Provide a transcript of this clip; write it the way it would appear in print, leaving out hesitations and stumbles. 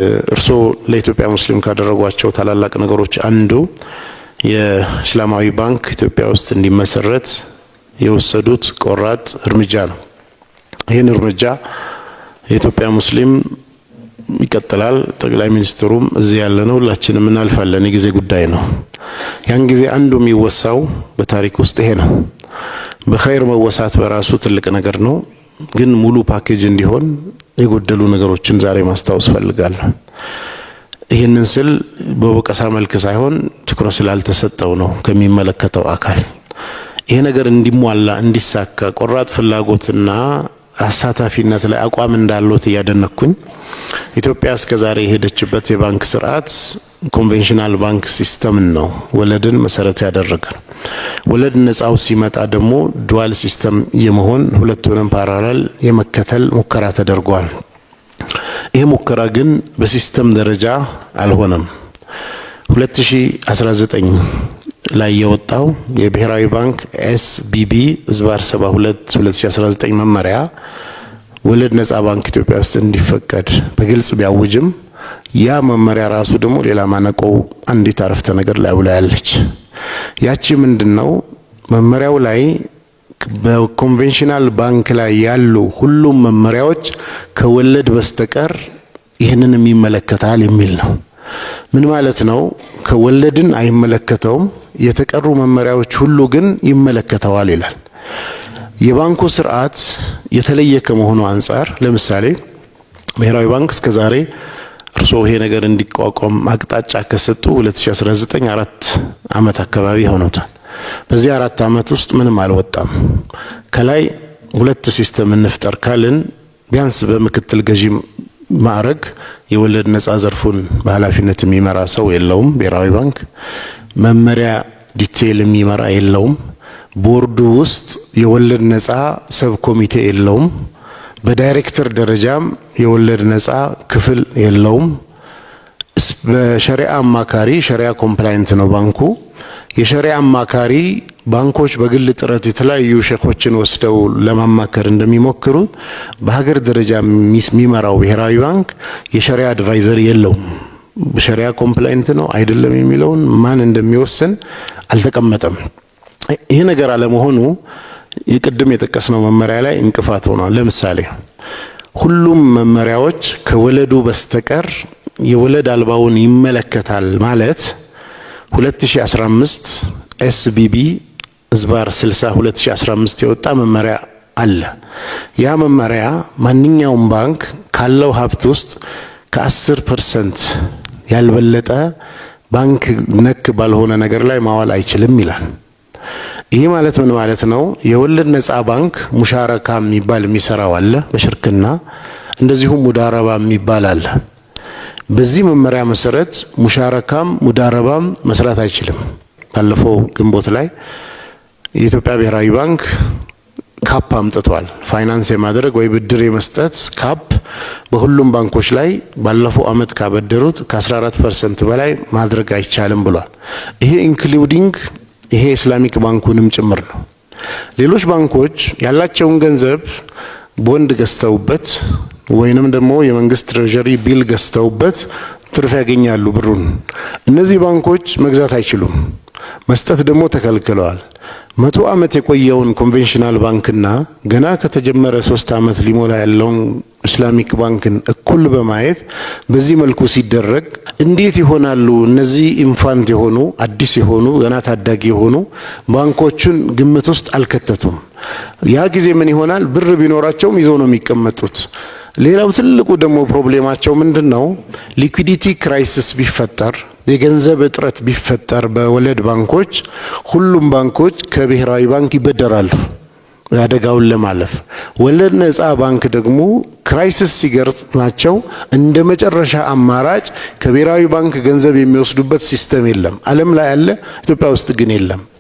እርሶ ለኢትዮጵያ ሙስሊም ካደረጓቸው ታላላቅ ነገሮች አንዱ የእስላማዊ ባንክ ኢትዮጵያ ውስጥ እንዲመሰረት የወሰዱት ቆራጥ እርምጃ ነው። ይህን እርምጃ የኢትዮጵያ ሙስሊም ይቀጥላል። ጠቅላይ ሚኒስትሩም እዚህ ያለነው ሁላችንም እናልፋለን፣ የጊዜ ጉዳይ ነው። ያን ጊዜ አንዱ የሚወሳው በታሪክ ውስጥ ይሄ ነው። በኸይር መወሳት በራሱ ትልቅ ነገር ነው። ግን ሙሉ ፓኬጅ እንዲሆን የጎደሉ ነገሮችን ዛሬ ማስታወስ ፈልጋለሁ። ይህንን ስል በወቀሳ መልክ ሳይሆን ትኩረት ስላልተሰጠው ነው ከሚመለከተው አካል። ይሄ ነገር እንዲሟላ እንዲሳካ ቆራጥ ፍላጎትና አሳታፊነት ላይ አቋም እንዳለው ያደነኩኝ ኢትዮጵያ እስከዛሬ የሄደችበት የባንክ ስርዓት ኮንቬንሽናል ባንክ ሲስተም ነው፣ ወለድን መሰረት ያደረገ። ወለድ ነፃው ሲመጣ ደግሞ ዱዋል ሲስተም የመሆን ሁለቱንም ፓራላል የመከተል ሙከራ ተደርጓል። ይሄ ሙከራ ግን በሲስተም ደረጃ አልሆነም። 2019 ላይ የወጣው የብሔራዊ ባንክ ኤስቢቢ ዝባር 72 2019 መመሪያ ወለድ ነፃ ባንክ ኢትዮጵያ ውስጥ እንዲፈቀድ በግልጽ ቢያውጅም ያ መመሪያ ራሱ ደግሞ ሌላ ማነቆው አንዲት አረፍተ ነገር ላይ ያለች። ያቺ ምንድነው? መመሪያው ላይ በኮንቬንሽናል ባንክ ላይ ያሉ ሁሉም መመሪያዎች ከወለድ በስተቀር ይህንን የሚመለከታል የሚል ነው። ምን ማለት ነው? ከወለድን አይመለከተውም፣ የተቀሩ መመሪያዎች ሁሉ ግን ይመለከተዋል ይላል። የባንኩ ስርዓት የተለየ ከመሆኑ አንፃር ለምሳሌ ብሔራዊ ባንክ እስከዛሬ እርስዎ ይሄ ነገር እንዲቋቋም አቅጣጫ ከሰጡ 2019 4 ዓመት አካባቢ ሆኖታል። በዚህ 4 ዓመት ውስጥ ምንም አልወጣም። ከላይ ሁለት ሲስተም እንፍጠር ካልን ቢያንስ በምክትል ገዢ ማዕረግ የወለድ ነፃ ዘርፉን በኃላፊነት የሚመራ ሰው የለውም። ብሔራዊ ባንክ መመሪያ ዲቴይል የሚመራ የለውም። ቦርዱ ውስጥ የወለድ ነፃ ሰብ ኮሚቴ የለውም። በዳይሬክተር ደረጃም የወለድ ነፃ ክፍል የለውም። በሸሪዓ አማካሪ ሸሪዓ ኮምፕላይንት ነው ባንኩ። የሸሪዓ አማካሪ ባንኮች በግል ጥረት የተለያዩ ሼኾችን ወስደው ለማማከር እንደሚሞክሩት በሀገር ደረጃ የሚመራው ብሔራዊ ባንክ የሸሪዓ አድቫይዘር የለውም። በሸሪዓ ኮምፕላይንት ነው አይደለም የሚለውን ማን እንደሚወስን አልተቀመጠም። ይሄ ነገር አለመሆኑ የቅድም የጠቀስነው መመሪያ ላይ እንቅፋት ሆኗል። ለምሳሌ ሁሉም መመሪያዎች ከወለዱ በስተቀር የወለድ አልባውን ይመለከታል ማለት 2015 ኤስቢቢ ዝባር 60 2015 የወጣ መመሪያ አለ። ያ መመሪያ ማንኛውም ባንክ ካለው ሀብት ውስጥ ከ10% ያልበለጠ ባንክ ነክ ባልሆነ ነገር ላይ ማዋል አይችልም ይላል። ይሄ ማለት ምን ማለት ነው? የወለድ ነፃ ባንክ ሙሻረካ የሚባል የሚሰራው አለ በሽርክና፣ እንደዚሁም ሙዳረባ የሚባል አለ። በዚህ መመሪያ መሰረት ሙሻረካም ሙዳረባም መስራት አይችልም። ባለፈው ግንቦት ላይ የኢትዮጵያ ብሔራዊ ባንክ ካፕ አምጥቷል። ፋይናንስ የማድረግ ወይ ብድር የመስጠት ካፕ በሁሉም ባንኮች ላይ ባለፈው አመት ካበደሩት ከ14% በላይ ማድረግ አይቻልም ብሏል። ይሄ ኢንክሉዲንግ ይሄ ኢስላሚክ ባንኩንም ጭምር ነው። ሌሎች ባንኮች ያላቸውን ገንዘብ ቦንድ ገዝተውበት ወይንም ደግሞ የመንግስት ትሬዠሪ ቢል ገዝተውበት ትርፍ ያገኛሉ ብሩን። እነዚህ ባንኮች መግዛት አይችሉም፣ መስጠት ደግሞ ተከልክለዋል። 100 ዓመት የቆየውን ኮንቬንሽናል ባንክና ገና ከተጀመረ 3 ዓመት ሊሞላ ያለውን ኢስላሚክ ባንክን እኩል በማየት በዚህ መልኩ ሲደረግ እንዴት ይሆናሉ? እነዚህ ኢንፋንት የሆኑ አዲስ የሆኑ ገና ታዳጊ የሆኑ ባንኮችን ግምት ውስጥ አልከተቱም። ያ ጊዜ ምን ይሆናል? ብር ቢኖራቸውም ይዘው ነው የሚቀመጡት። ሌላው ትልቁ ደግሞ ፕሮብሌማቸው ምንድነው? ሊኩዊዲቲ ክራይሲስ ቢፈጠር፣ የገንዘብ እጥረት ቢፈጠር በወለድ ባንኮች ሁሉም ባንኮች ከብሔራዊ ባንክ ይበደራሉ አደጋውን ለማለፍ። ወለድ ነፃ ባንክ ደግሞ ክራይሲስ ሲገጥማቸው እንደ መጨረሻ አማራጭ ከብሔራዊ ባንክ ገንዘብ የሚወስዱበት ሲስተም የለም። ዓለም ላይ አለ፣ ኢትዮጵያ ውስጥ ግን የለም።